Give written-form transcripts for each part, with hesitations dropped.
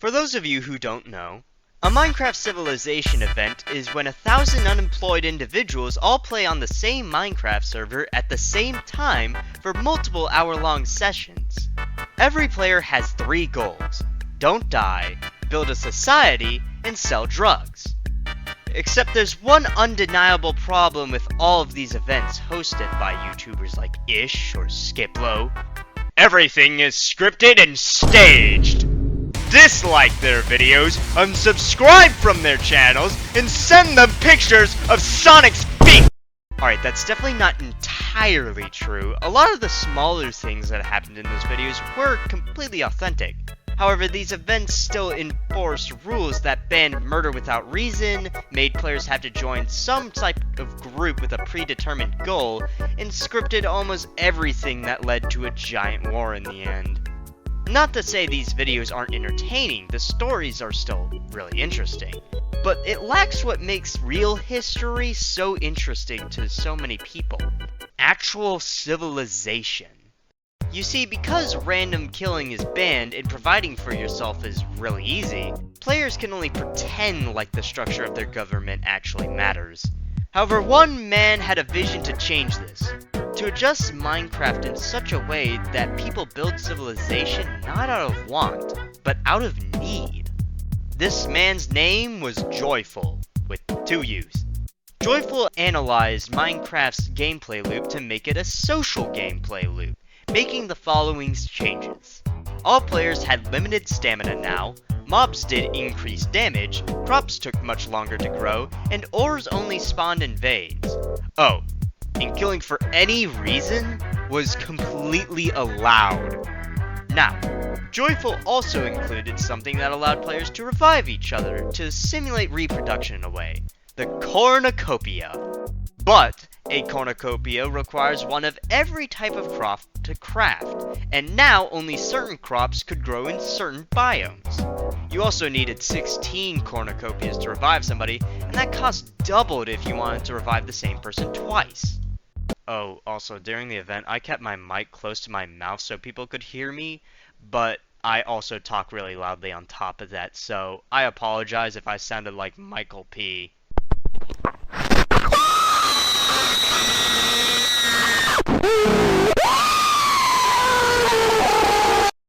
For those of you who don't know, a Minecraft Civilization event is when 1,000 unemployed individuals all play on the same Minecraft server at the same time for multiple hour-long sessions. Every player has 3 goals: don't die, build a society, and sell drugs. Except there's one undeniable problem with all of these events hosted by YouTubers like Ish or Skiplo. Everything is scripted and staged. Dislike their videos, unsubscribe from their channels, and send them pictures of Sonic's feet! Alright, that's definitely not entirely true. A lot of the smaller things that happened in those videos were completely authentic. However, these events still enforced rules that banned murder without reason, made players have to join some type of group with a predetermined goal, and scripted almost everything that led to a giant war in the end. Not to say these videos aren't entertaining, the stories are still really interesting, but it lacks what makes real history so interesting to so many people: actual civilization. You see, because random killing is banned and providing for yourself is really easy, players can only pretend like the structure of their government actually matters. However, one man had a vision to change this, to adjust Minecraft in such a way that people build civilization not out of want, but out of need. This man's name was Joyfuul, with 2 U's. Joyfuul analyzed Minecraft's gameplay loop to make it a social gameplay loop, making the following changes. All players had limited stamina now, mobs did increase damage, crops took much longer to grow, and ores only spawned in veins. Oh, and killing for any reason was completely allowed. Now, Joyfuul also included something that allowed players to revive each other to simulate reproduction in a way: the cornucopia. But a cornucopia requires one of every type of crop to craft, and now only certain crops could grow in certain biomes. You also needed 16 cornucopias to revive somebody, and that cost doubled if you wanted to revive the same person twice. Oh, also, during the event, I kept my mic close to my mouth so people could hear me, but I also talk really loudly on top of that, so I apologize if I sounded like Michael P.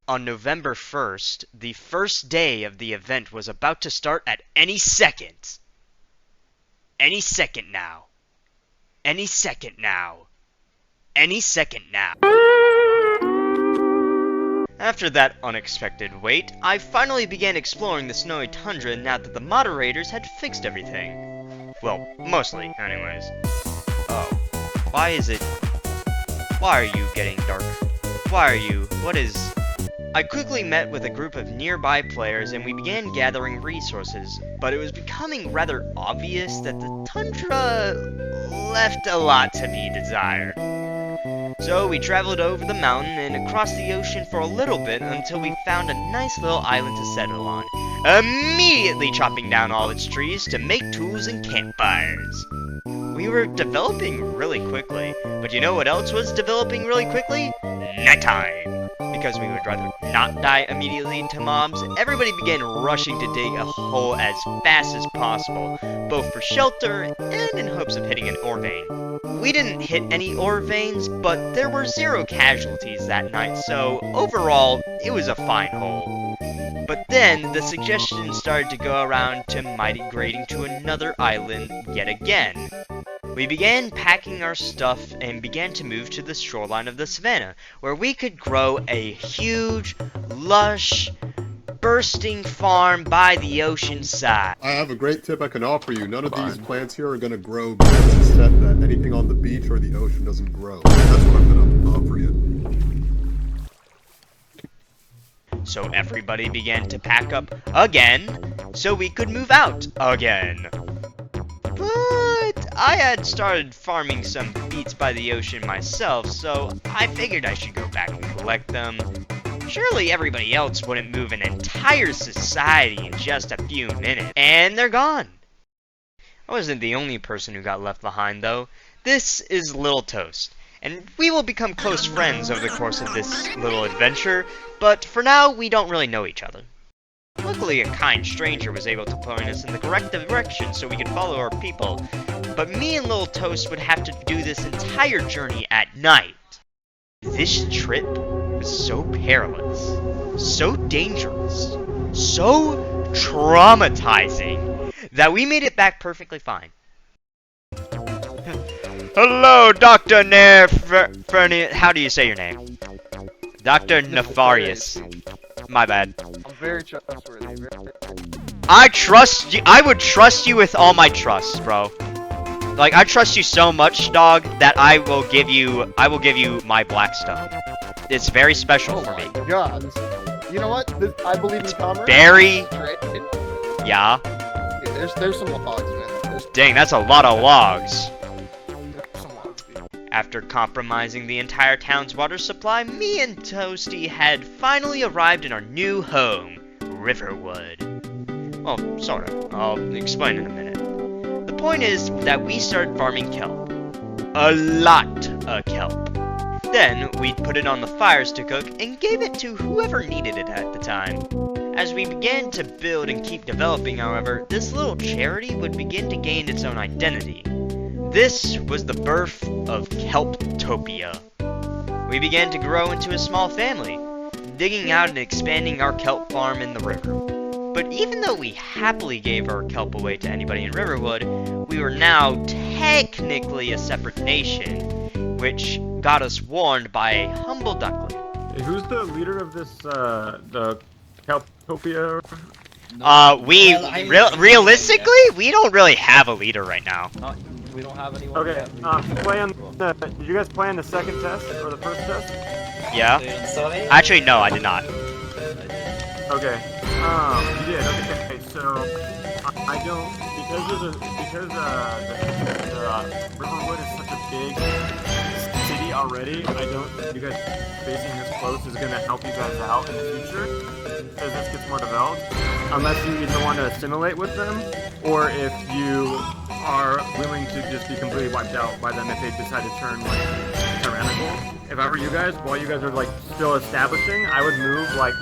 On November 1st, the first day of the event was about to start at any second. Any second now. Any second now. Any second now. After that unexpected wait, I finally began exploring the snowy tundra now that the moderators had fixed everything. Well, mostly, anyways. Oh, why are you getting dark? Why are you? What is... I quickly met with a group of nearby players and we began gathering resources, but it was becoming rather obvious that the tundra left a lot to be desired. So we traveled over the mountain and across the ocean for a little bit until we found a nice little island to settle on, immediately chopping down all its trees to make tools and campfires. We were developing really quickly, but you know what else was developing really quickly? Nighttime! Because we would rather not die immediately to mobs, everybody began rushing to dig a hole as fast as possible, both for shelter and in hopes of hitting an ore vein. We didn't hit any ore veins, but there were 0 casualties that night, so overall, it was a fine hole. But then, the suggestion started to go around to migrating to another island yet again. We began packing our stuff and began to move to the shoreline of the savannah, where we could grow a huge, lush, bursting farm by the ocean side. I have a great tip I can offer you. None of these plants here are going to grow because it's said that anything on the beach or the ocean doesn't grow. That's what I'm going to offer you. So everybody began to pack up again, so we could move out again. But I had started farming some beets by the ocean myself, so I figured I should go back and collect them. Surely everybody else wouldn't move an entire society in just a few minutes. And they're gone. I wasn't the only person who got left behind, though. This is Little Toast, and we will become close friends over the course of this little adventure, but for now, we don't really know each other. Luckily, a kind stranger was able to point us in the correct direction so we could follow our people. But me and Little Toast would have to do this entire journey at night. This trip was so perilous, so dangerous, so traumatizing that we made it back perfectly fine. Hello, Dr. How do you say your name? Dr. Nefarious. My bad. I'm very trustworthy. I trust you. I would trust you with all my trust, bro. Like, I trust you so much, dog, that I will give you my Blackstone. It's very special for me. God. You know what? I believe in commerce. Very. Yeah. There's some logs, man. Dang, that's a lot of logs. There's some logs, dude. After compromising the entire town's water supply, me and Toasty had finally arrived in our new home, Riverwood. Well, sort of. I'll explain in a minute. The point is that we started farming kelp. A lot of kelp. Then, we'd put it on the fires to cook and gave it to whoever needed it at the time. As we began to build and keep developing, however, this little charity would begin to gain its own identity. This was the birth of Kelptopia. We began to grow into a small family, digging out and expanding our kelp farm in the river. But even though we happily gave our kelp away to anybody in Riverwood, we were now technically a separate nation, which got us warned by a humble duckling. Hey, who's the leader of this, the Kelptopia? Realistically, we don't really have a leader right now. We don't have anyone. Okay, did you guys plan the second test or the first test? Yeah? Actually, no, I did not. Okay, you did, okay, so, I don't, because Riverwood is such a big city already, you guys facing this close is gonna help you guys out in the future, as this gets more developed, unless you either want to assimilate with them, or if you are willing to just be completely wiped out by them if they decide to turn, like, tyrannical. If I were you guys, while you guys are, like, still establishing, I would move, like,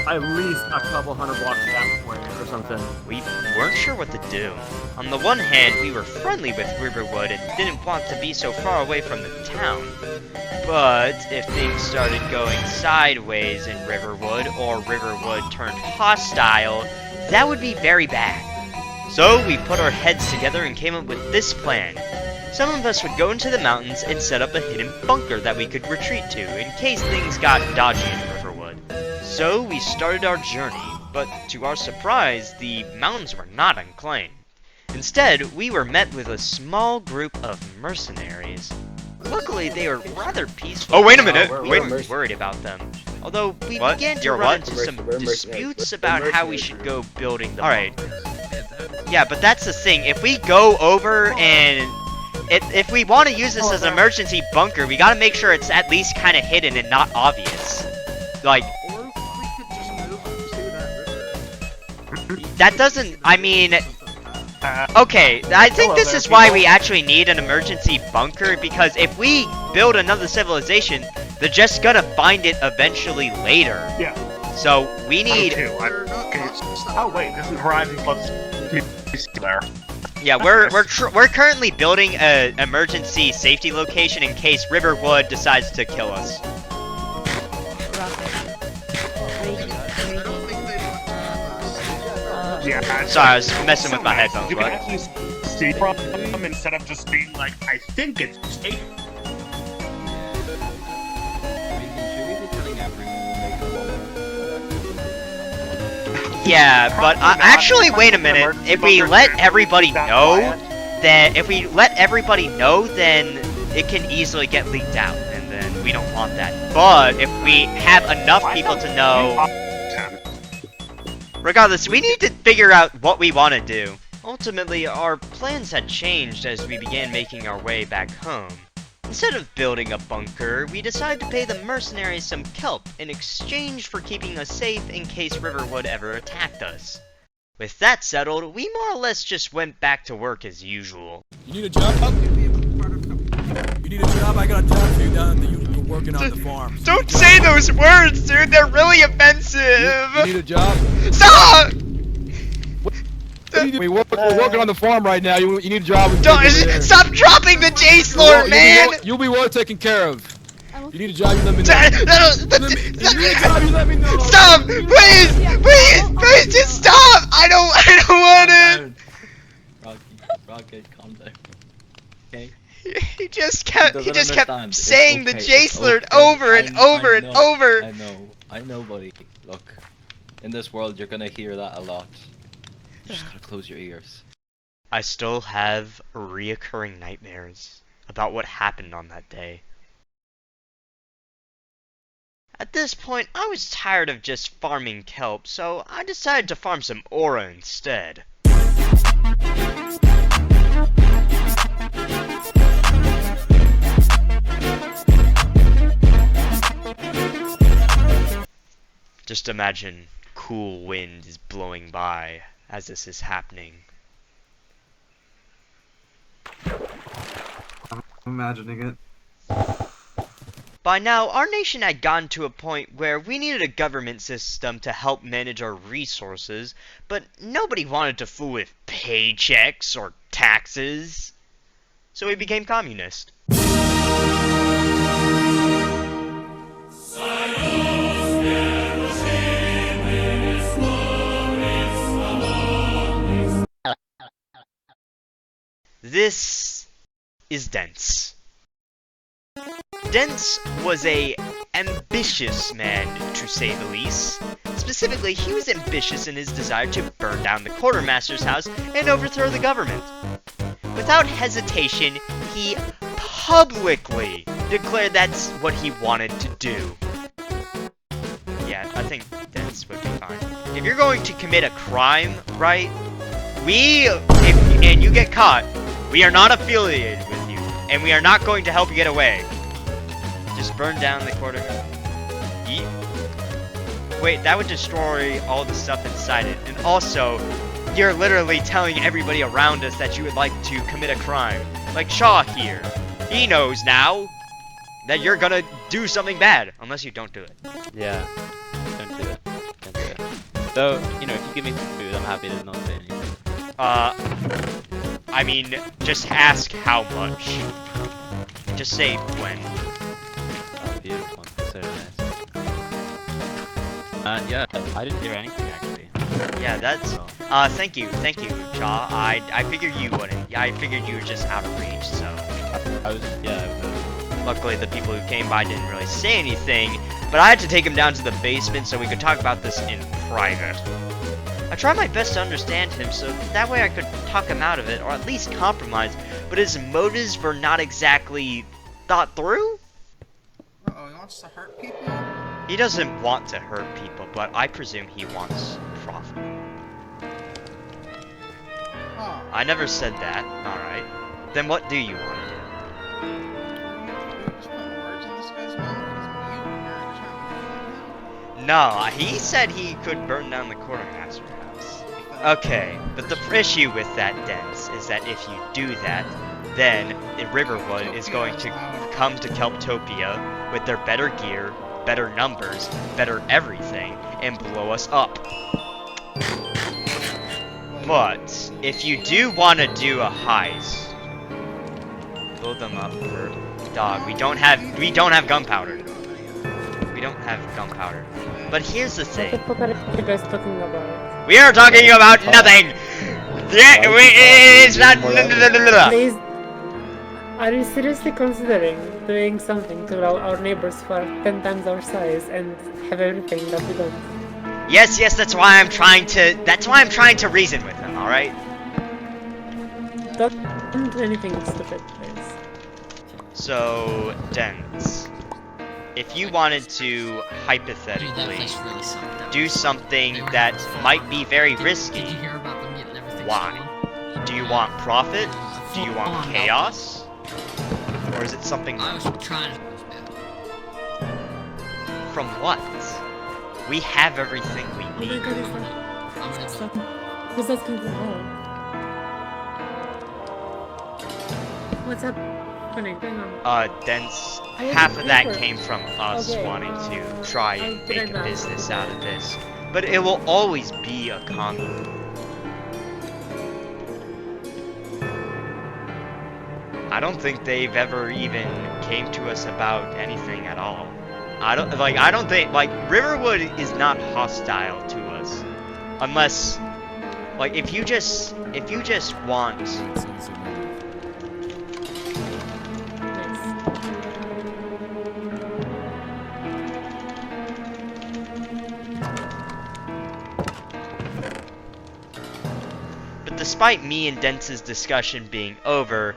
at least a couple hundred blocks that way or something. We weren't sure what to do. On the one hand, we were friendly with Riverwood and didn't want to be so far away from the town. But if things started going sideways in Riverwood, or Riverwood turned hostile, that would be very bad. So we put our heads together and came up with this plan. Some of us would go into the mountains and set up a hidden bunker that we could retreat to in case things got dodgy in Riverwood. So we started our journey, but to our surprise, the mountains were not unclaimed. Instead, we were met with a small group of mercenaries. Luckily, they were rather peaceful. Oh, wait a minute! We were worried about them. Although, we began to run into some disputes about how we should go building the bunker. Alright. Yeah, but that's the thing. If we go over and... If we want to use this as an emergency bunker, we gotta make sure it's at least kind of hidden and not obvious. Like... Or we could just move to that river. That doesn't... I mean... Okay, I think this is why we actually need an emergency bunker, because if we build another civilization, they're just gonna find it eventually later. Yeah. So, we need... Oh wait, this is Horizon Plus there. Yeah, we're currently building an emergency safety location in case Riverwood decides to kill us. Yeah, Sorry, I was messing with my headphones, you can but... actually see from them instead of just being like, I think it's safe. Yeah, but actually, wait a minute. If we let everybody know, then it can easily get leaked out, and then we don't want that. But if we have enough people to know, regardless, we need to figure out what we want to do. Ultimately, our plans had changed as we began making our way back home. Instead of building a bunker, we decided to pay the mercenaries some kelp in exchange for keeping us safe in case Riverwood ever attacked us. With that settled, we more or less just went back to work as usual. You need a job? You need a job? I got a job for you down there. You're working on the farm. Don't say those words, dude. They're really offensive. You need a job? Stop! We're working on the farm right now. You need a job? Don't stop dropping the J-slur, man. You'll be well taken care of. You need a job? You let me know. You need a job? You let me know. Stop! Please, just stop! I don't want it. Rocky, calm down. Okay. He just kept understand. It's saying the okay, J it's slur okay. over and over and over. I know, buddy. Look, in this world, you're gonna hear that a lot. You just gotta close your ears. I still have reoccurring nightmares about what happened on that day. At this point, I was tired of just farming kelp, so I decided to farm some aura instead. Just imagine cool wind is blowing by as this is happening. I'm imagining it. By now, our nation had gotten to a point where we needed a government system to help manage our resources, but nobody wanted to fool with paychecks or taxes. So we became communist. This is Dents. Dents was a ambitious man, to say the least. Specifically, he was ambitious in his desire to burn down the quartermaster's house and overthrow the government. Without hesitation, he publicly declared that's what he wanted to do. Yeah, I think Dents would be fine. If you're going to commit a crime, right, and you get caught, we are not affiliated with you, and we are not going to help you get away. Just burn down the quarter. Wait, that would destroy all the stuff inside it. And also, you're literally telling everybody around us that you would like to commit a crime. Like Shaw here. He knows now that you're gonna do something bad, unless you don't do it. Yeah, don't do it. Don't do it. So, you know, if you give me some food, I'm happy to not say anything. I mean, just ask how much. Just say when. Oh, beautiful. So nice. Yeah, I didn't hear anything actually. Yeah, that's. Thank you, Cha. I figured you wouldn't. Yeah, I figured you were just out of reach, so. I was. Luckily, the people who came by didn't really say anything, but I had to take him down to the basement so we could talk about this in private. I tried my best to understand him, so that way I could talk him out of it, or at least compromise, but his motives were not exactly thought through? Uh-oh, he wants to hurt people? He doesn't want to hurt people, but I presume he wants profit. Oh. I never said that. Alright. Then what do you want to do? Just putting words in this guy's mouth. He's mute. No, he said he could burn down the quartermaster house. Okay, but the issue with that, Dents, is that if you do that, then Riverwood is going to come to Kelptopia with their better gear, better numbers, better everything, and blow us up. But if you do want to do a heist, blow them up for dog. We don't have gunpowder. We don't have gunpowder. But here's the thing. What are you guys talking about? We are talking about nothing. It's not. Please, are you seriously considering doing something to our neighbors who are 10 times our size and have everything that we don't? Yes, that's why I'm trying to. That's why I'm trying to reason with him. All right. Don't do anything stupid, please. So, Dents, if you wanted to hypothetically do something that might be very risky, why? Do you want profit? Do you want chaos? Or is it something from what? We have everything we need. Who's asking for help? What's up? happening? Hang on. Dense, I was half of that River. came from us Okay. wanting to try and I make did a not. business out of this. But it will always be a commune. I don't think they've ever even came to us about anything at all. I don't think, like, Riverwood is not hostile to us. Unless, like, if you just want, Nice. but despite me and Dense's discussion being over,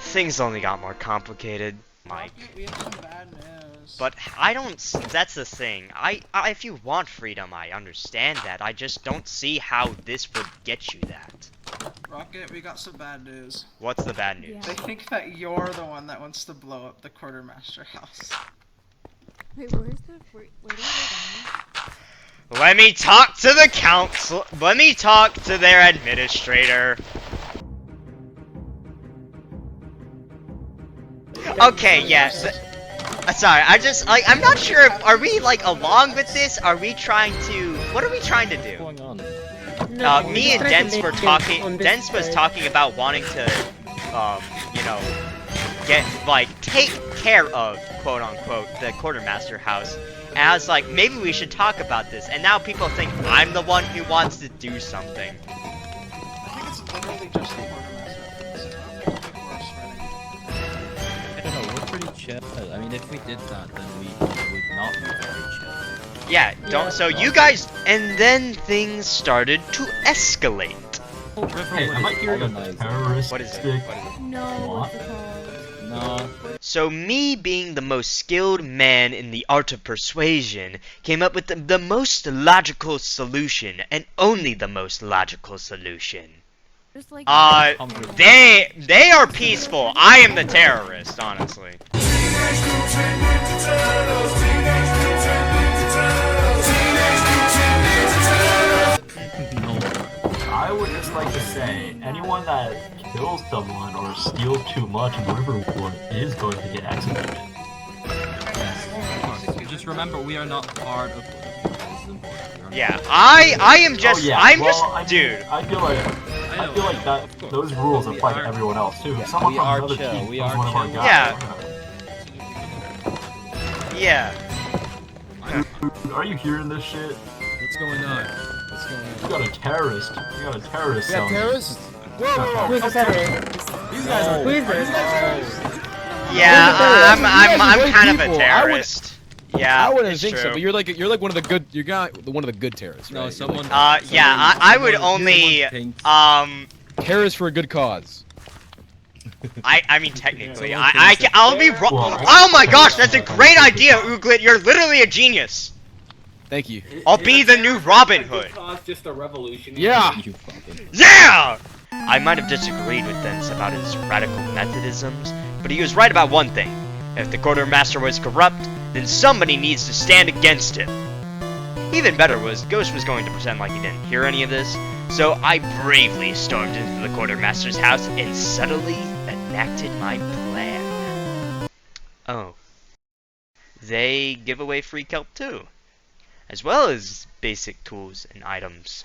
things only got more complicated. Mike. We have some bad news. But I don't. That's the thing. If you want freedom, I understand that. I just don't see how this would get you that. Rocket, we got some bad news. What's the bad news? They think that you're the one that wants to blow up the quartermaster house. Wait, where's the... Where do we go Let me talk to the council. Let me talk to their administrator. Okay, yes. Sorry, I'm not sure if, are we, like, along with this? Are we trying to, what are we trying to do? What's going on? No, Me and Dens were talking, Dens was talking about wanting to, you know, take care of, quote unquote, the quartermaster house. And I was like, maybe we should talk about this. And now people think I'm the one who wants to do something. I think it's literally just the quartermaster house. I don't think we're spreading. I don't know, we're pretty chill. I mean, if we did that, then we would not be very chill. Yeah, don't, so you guys, and then things started to escalate. Hey, am I hearing a terrorist? What is it? What is it? No, what's it called? No. So me, being the most skilled man in the art of persuasion, came up with the most logical solution, and only the most logical solution. Just like... They are peaceful. I am the terrorist, honestly. I would just like to say, anyone that kills someone or steals too much in Riverwood is going to get executed. Yes, of course. Just remember, we are not part of... Yeah, I am just, dude. I feel like that those rules apply to everyone else too. If someone we from are another chill, team we kills are one of our chill. guys, Yeah. Are you hearing this shit? What's going on? What's going on? You got a terrorist. You got a terrorist. We got terrorists? Whoa! Who is the terrorist? These guys are... Who is this? Yeah, I'm kind of a terrorist. Yeah, I wouldn't it's think so, true. but you're like one of the good. One of the good terrorists. No, right? someone... Yeah, I would only, terrorists for a good cause. I mean, technically, I'll be wrong. Oh my gosh, that's a great idea, Ooglet. You're literally a genius. Thank you. I'll be the new Robin Hood. Just a revolution. Yeah. Yeah! I might have disagreed with Dens about his radical Methodisms, but he was right about one thing. If the quartermaster was corrupt, then somebody needs to stand against him. Even better was, Ghost was going to pretend like he didn't hear any of this, so I bravely stormed into the quartermaster's house and subtly enacted my plan. Oh. They give away free kelp too, as well as basic tools and items.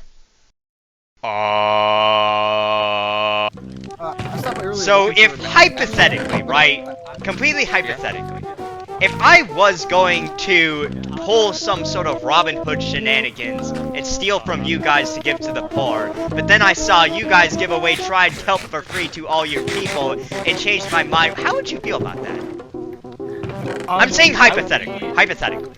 So if hypothetically, right, completely hypothetically, if I was going to pull some sort of Robin Hood shenanigans and steal from you guys to give to the poor, but then I saw you guys give away tried kelp for free to all your people and changed my mind, how would you feel about that? I'm saying hypothetically. Hypothetically,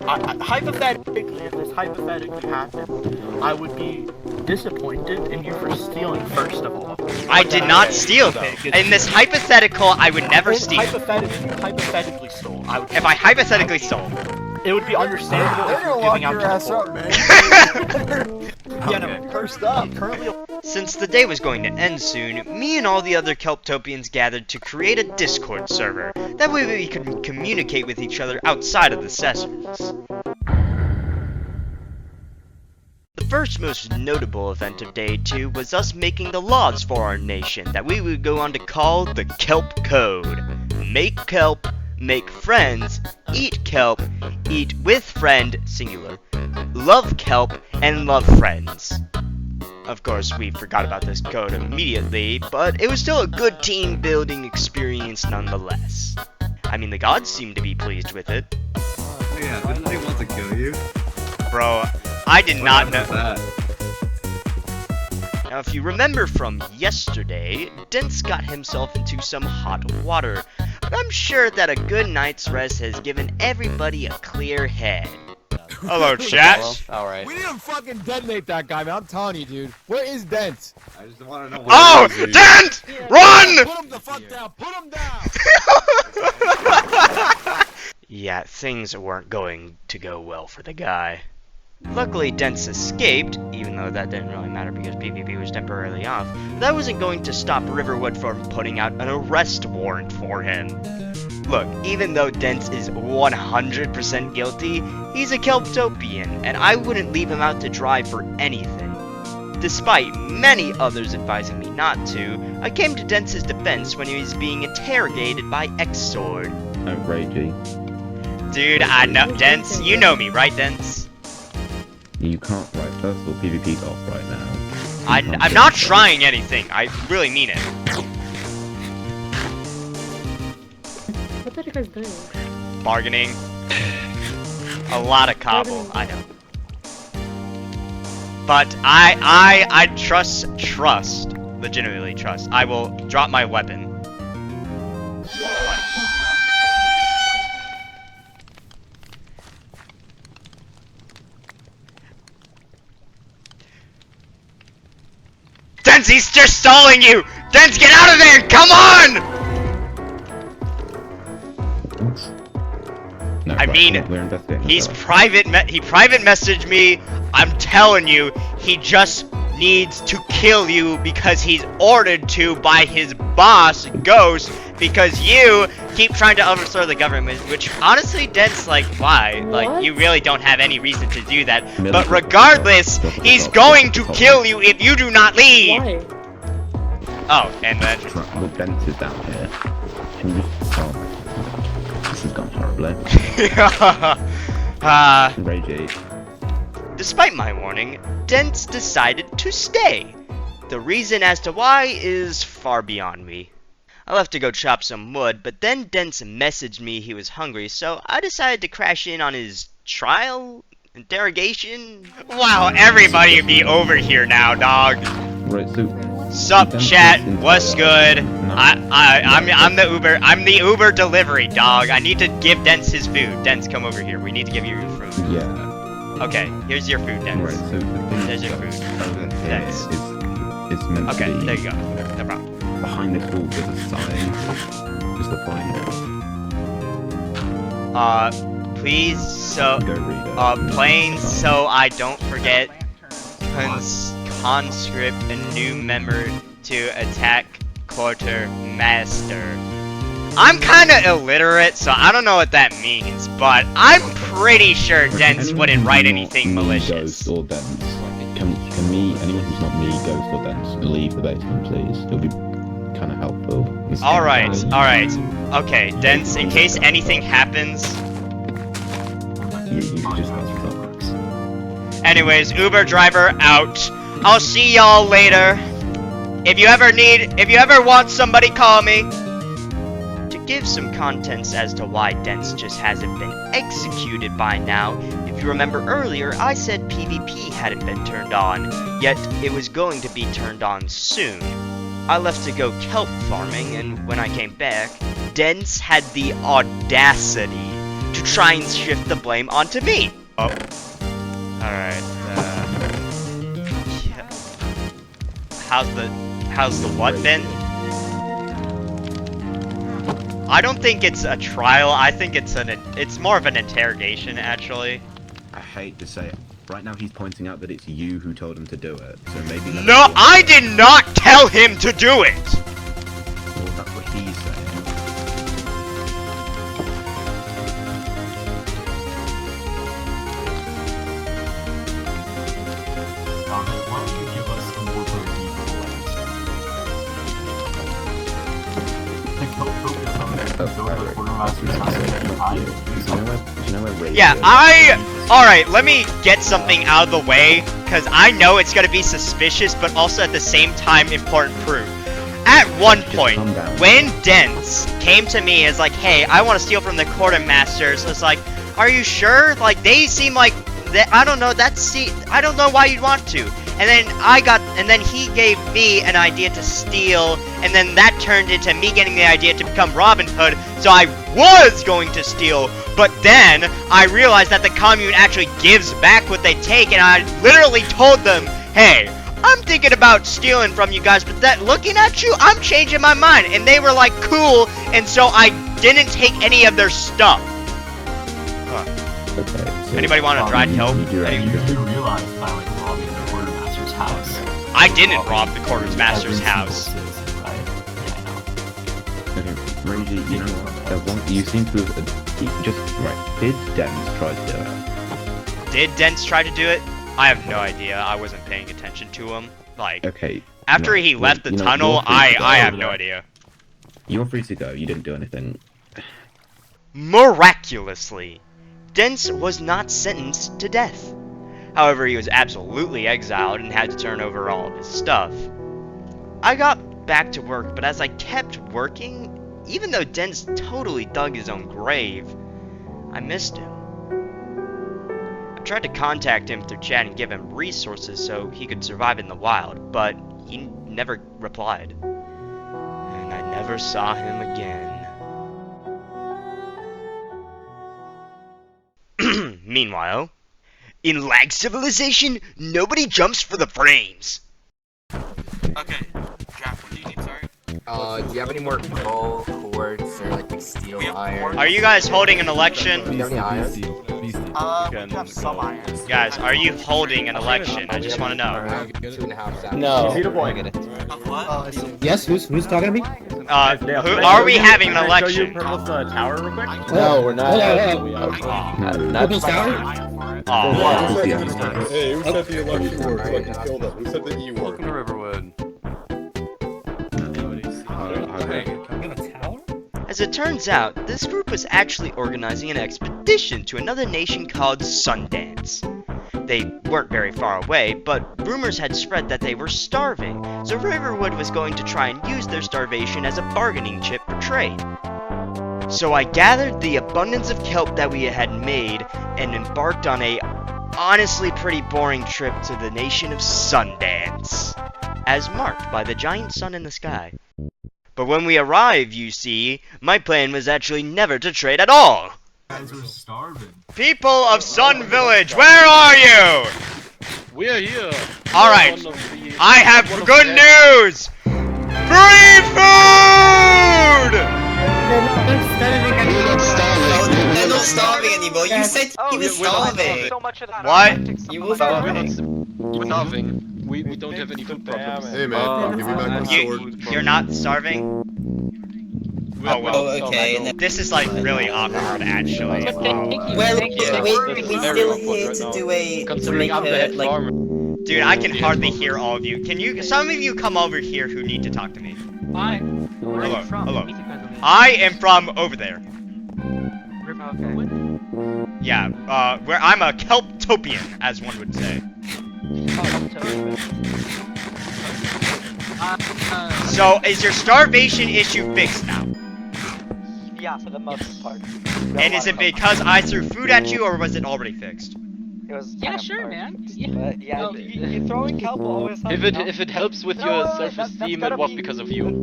If this hypothetically happened, I would be disappointed in you for stealing, first of all. I did not steal them. In this hypothetical, I would never steal. Hypothetically stole. If I hypothetically stole. It would be understandable if you're giving out to the poor. Yeah, no, first up. Currently, Since the day was going to end soon, me and all the other Kelptopians gathered to create a Discord server. That way we could communicate with each other outside of the sessions. The first most notable event of Day 2 was us making the laws for our nation that we would go on to call the Kelp Code. make kelp, make friends, eat kelp, eat with friend, singular, love kelp, and love friends. Of course, we forgot about this code immediately, but it was still a good team building experience nonetheless. I mean, the gods seem to be pleased with it. Oh yeah, didn't they want to kill you? Bro, I did not know. That? Now, if you remember from yesterday, Dents got himself into some hot water, but I'm sure that a good night's rest has given everybody a clear head. Hello, chat. Alright. We need to fucking detonate that guy, man. I'm telling you, dude. Where is Dent? I just want to know. Oh, Dent! Run! Put him the fuck down. Put him down. Yeah, things weren't going to go well for the guy. Luckily, Dents escaped, even though that didn't really matter because PvP was temporarily off. That wasn't going to stop Riverwood from putting out an arrest warrant for him. Look, even though Dents is 100% guilty, he's a Kelptopian, and I wouldn't leave him out to dry for anything. Despite many others advising me not to, I came to Dents' defense when he was being interrogated by X-Sword. Oh, Ragey. Dude, I know, Dents, you know me, right, Dents? You can't, right, first of all, PvP's off right now. I'm not trying anything, I really mean it. What are you guys doing? Bargaining. A lot of cobble, I know. But I trust, legitimately trust. I will drop my weapon. Dents, he's just stalling you! Dents, get out of there! Come on! No, I mean, we're investigating. he private messaged me. I'm telling you, he just needs to kill you because he's ordered to by his boss, Ghost, because you keep trying to overthrow the government, which honestly, Dents, like, why? Like, you really don't have any reason to do that. But regardless, he's going to kill you if you do not leave! Why? Oh, and then... The Dent is down here. Can you just... Oh. This has gone horribly. Ragey. Despite my warning, Dents decided to stay. The reason as to why is far beyond me. I left to go chop some wood, but then Dents messaged me he was hungry, so I decided to crash in on his trial? Interrogation? Wow, everybody be over here now, dog. Right, so... Sup, chat? What's good? I'm the Uber delivery, dog. I need to give Dents his food. Dents, come over here. We need to give you your food. Yeah. Okay, here's your food, Dents. Right, so the thing There's your food. Dents. It's meant Okay, to be... there you go. No problem. Behind this wall there's a sign. Just look behind it. Please, so... Go read it. Plain so I don't forget. Conscript a new member to attack quartermaster. I'm kinda illiterate, so I don't know what that means, but I'm pretty sure Dents wouldn't write anything malicious. Ghost or Dents, can anyone who's not me, Ghost or Dents, leave the basement, please? It'll be kind of helpful. Alright. Okay, Dents, in case anything happens... You just have to. Anyways, Uber driver out. I'll see y'all later. If you ever want somebody, call me. To give some contents as to why Dents just hasn't been executed by now, if you remember earlier, I said PvP hadn't been turned on, yet it was going to be turned on soon. I left to go kelp farming, and when I came back, Dents had the audacity to try and shift the blame onto me. Oh. Alright, yeah. How's the what been? I don't think it's a trial, I think it's more of an interrogation, actually. I hate to say it. Right now he's pointing out that it's you who told him to do it, so maybe... No, I did not tell him to do it! Well, that's what he's saying. Why don't you give us a more detailed answer? Like, help focus on that. Go to the quartermaster's house and hide. Do you know where Ray Yeah, is? Alright, let me get something out of the way, because I know it's gonna be suspicious, but also at the same time important proof. At one point, when Dents came to me as like, hey, I want to steal from the quartermasters, it's like, are you sure? Like, they seem like, I don't know, I don't know why you'd want to. And then he gave me an idea to steal, and then that turned into me getting the idea to become Robin Hood, so I was going to steal, but then I realized that the commune actually gives back what they take, and I literally told them, hey, I'm thinking about stealing from you guys, but that looking at you, I'm changing my mind, and they were like, cool, and so I didn't take any of their stuff. Okay, so Anybody want to drive help? You do realize by like robbing the quartermaster's house. I didn't rob the quartermaster's house. Okay, Rangy, you know what? You seem to have just right. Did Dens try to do it? Did Dents try to do it? I have no idea. I wasn't paying attention to him. Like, okay. After he left the tunnel, I have no idea. You're free to go. You didn't do anything. Miraculously, Dents was not sentenced to death. However, he was absolutely exiled and had to turn over all of his stuff. I got back to work, but as I kept working, even though Dents totally dug his own grave, I missed him. I tried to contact him through chat and give him resources so he could survive in the wild, but he never replied. And I never saw him again. Meanwhile, in lag civilization, nobody jumps for the frames. Okay, Jack, what do you need, sorry? Do you have any more coal, quartz, or like steel iron? Are you guys holding an election? Do you have any iron? We have some irons. Guys, are you holding an election? I just want to know. 2.5 sacks. No. Yes, who's talking to me? Who are we having an election? Tower real quick? No, we're not. Purple's tower? Oh. Hey, who said the election word so I can kill them? Who said the E word? Welcome to Riverwood. As it turns out, this group was actually organizing an expedition to another nation called Sundance. They weren't very far away, but rumors had spread that they were starving, so Riverwood was going to try and use their starvation as a bargaining chip for trade. So I gathered the abundance of kelp that we had made and embarked on a honestly pretty boring trip to the nation of Sundance, as marked by the giant sun in the sky. But when we arrived, you see, my plan was actually never to trade at all. Guys are starving. People of Sun Village, where are you? We are here. Alright, I have good news! Free food! They're not starving anymore. You said you were starving. What? You were starving. We're starving. We don't have any food problems. Hey man, give me back my sword. You're not starving? Oh well. Oh, okay. This is like really awkward, actually. Well, we're still here to do a Considering I'm the head farmer. Dude, I can hardly hear all of you. Can you? Some of you come over here who need to talk to me. Hi. Hello. Hello. I am from over there. Okay. Yeah. Where I'm a Kelptopian, as one would say. So, is your starvation issue fixed now? Yeah, for the most part. And is it because I threw food at you, or was it already fixed? It was Yeah, sure, man. Yeah. But yeah, you throwing kelp will always help. If it helps with your self-esteem, it was because of you.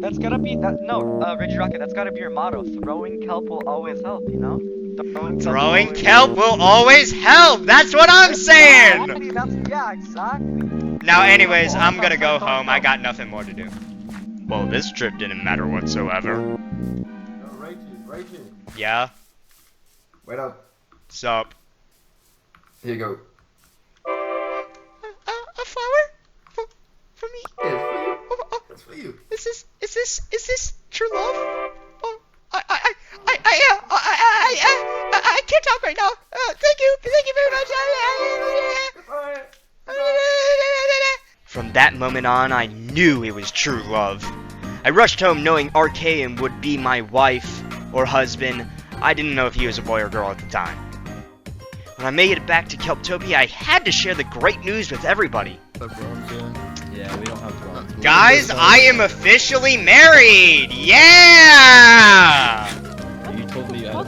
That's gotta be that. No, Reggie Rocket. That's gotta be your motto. Throwing kelp will always help. You know. Throwing kelp will always help! That's what I'm saying! Yeah, exactly. Now anyways, I'm gonna go home. I got nothing more to do. Well, this trip didn't matter whatsoever. Right here. Yeah? Wait up. Sup? Here you go. A flower? For me? Yeah, it's for you. Is this true love? Oh, I can't talk right now. Thank you very much. From that moment on, I knew it was true love. I rushed home knowing Archaean would be my wife or husband. I didn't know if he was a boy or girl at the time. When I made it back to Kelptopia, I had to share the great news with everybody. Yeah, we don't have bronze. Guys, I am officially married! Yeah! You told me you had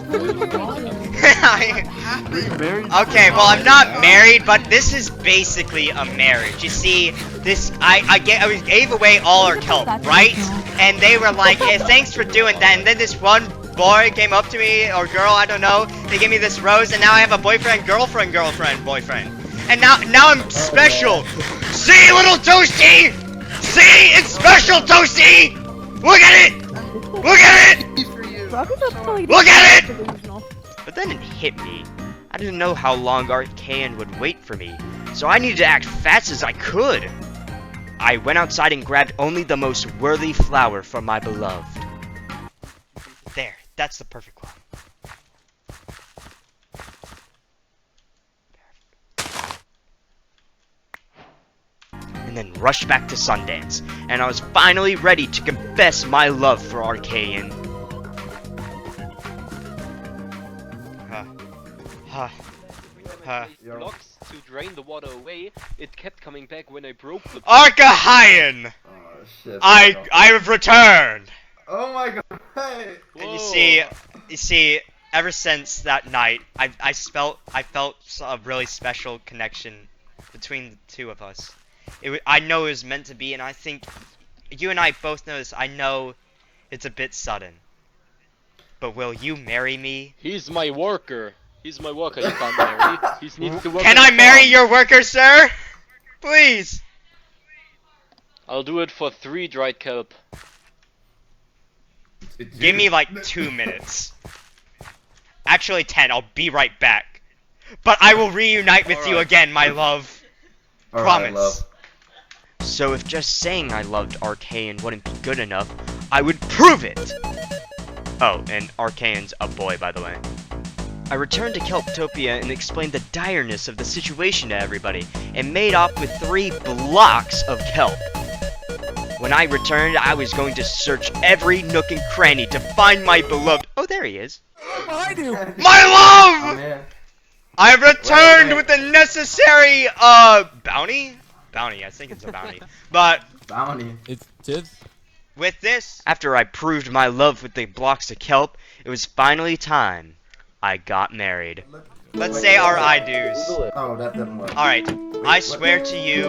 Okay, well, I'm not married, but this is basically a marriage. You see, I gave away all our kelp, right? And they were like, hey, thanks for doing that. And then this one boy came up to me, or girl, I don't know. They gave me this rose, and now I have a boyfriend, girlfriend, boyfriend. And now I'm special. See, little Toasty! See, it's special, Toasty! Look at it! Look at it! Look at it! But then it hit me. I didn't know how long Archaean would wait for me, so I needed to act fast as I could. I went outside and grabbed only the most worthy flower for my beloved. There, that's the perfect one. And then rushed back to Sundance, and I was finally ready to confess my love for Archaean. Blocks to drain the water away. It kept coming back when I broke the. Archaean! Oh shit. I have returned. Oh my god. Hey. And you see, ever since that night, I felt a really special connection between the two of us. I know it was meant to be, and I think you and I both know this. I know it's a bit sudden, but will you marry me? He's my worker. He's my worker. He can't marry. He needs to work. Can I marry your worker, sir? Please. I'll do it for 3 dried kelp. Give me like 2 minutes. Actually 10. I'll be right back. But I will reunite with you again, my love. Promise. Love. So if just saying I loved Archaean wouldn't be good enough, I would prove it! Oh, and Archaean's a boy, by the way. I returned to Kelptopia and explained the direness of the situation to everybody, and made off with 3 blocks of kelp. When I returned, I was going to search every nook and cranny to find my beloved. Oh, there he is. Behind you! My love! Oh, man. I returned with the necessary, bounty? Bounty, I think it's a bounty. But, Bounty. It's Tibbs. with this, after I proved my love with the blocks of kelp, it was finally time. I got married. Let's say our I do's. Oh, that didn't work. Alright, I swear to you,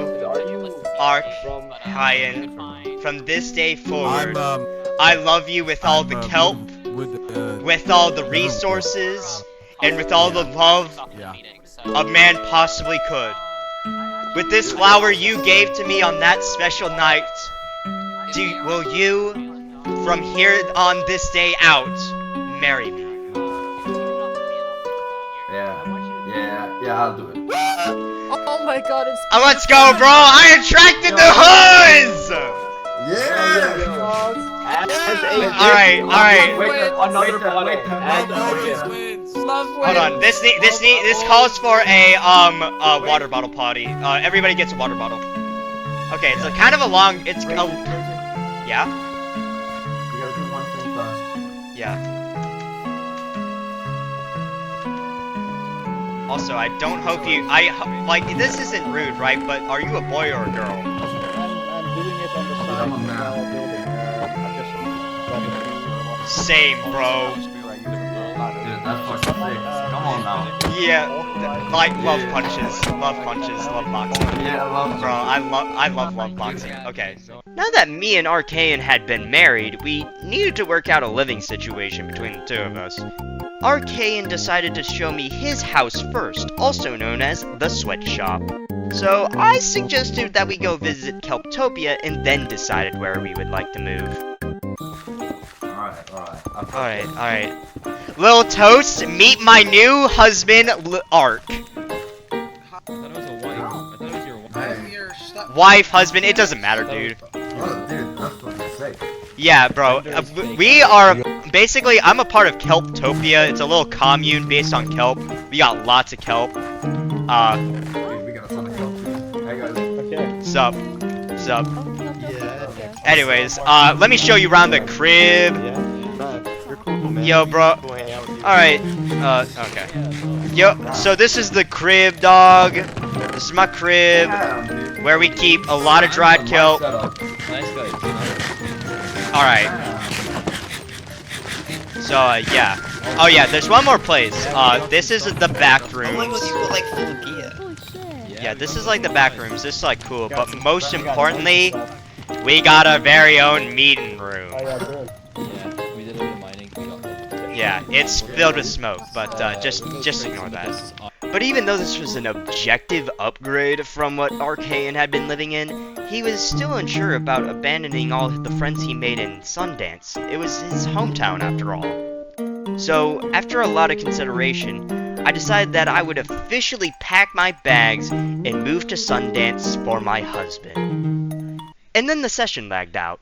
Archaean, from this day forward, I love you with all the kelp, with all the resources, and with all the love a man possibly could. With this flower you gave to me on that special night, will you, from here on this day out, marry me? Yeah, I'll do it. Oh my god, it's. Let's go, bro! I attracted the hoods! Alright. Hold on. This calls for a water bottle potty. Everybody gets a water bottle. Okay, it's a kind of a long. Yeah. We gotta do one thing first. Yeah. Also, I don't hope you. Like this isn't rude, right? But are you a boy or a girl? I'm doing it on the side. I'm a man. Same, bro. Dude, that's fucking sick. Come on now. Yeah, like love punches, love boxing. Yeah, I love bro. I love boxing. Okay. Now that me and Archaean had been married, we needed to work out a living situation between the two of us. Archaean decided to show me his house first, also known as the sweatshop. So I suggested that we go visit Kelptopia and then decided where we would like to move. Alright. Lil Toast, meet my new husband, Ark. I thought it was a wife. I thought it was your wife. Wife, husband, it doesn't matter, dude. Oh, dude, that's fucking sick. Yeah, bro. We are basically. I'm a part of Kelptopia. It's a little commune based on kelp. We got lots of kelp. Dude, we got a ton of kelp. Hey guys. Okay. Sup? Yeah. Anyways, let me show you around the crib. Yo, bro. Alright, okay. Yo, so this is the crib, dog. This is my crib, where we keep a lot of dried kelp. Nice guy. Alright. So, yeah. Oh, yeah, there's one more place. This is the back rooms. Yeah, this is like the back rooms. This is like cool, but most importantly, we got our very own meeting room. Yeah, we did a bit of mining. Yeah, it's filled with smoke, but just ignore that. But even though this was an objective upgrade from what Archaean had been living in, he was still unsure about abandoning all the friends he made in Sundance. It was his hometown after all. So, after a lot of consideration, I decided that I would officially pack my bags and move to Sundance for my husband. And then the session lagged out.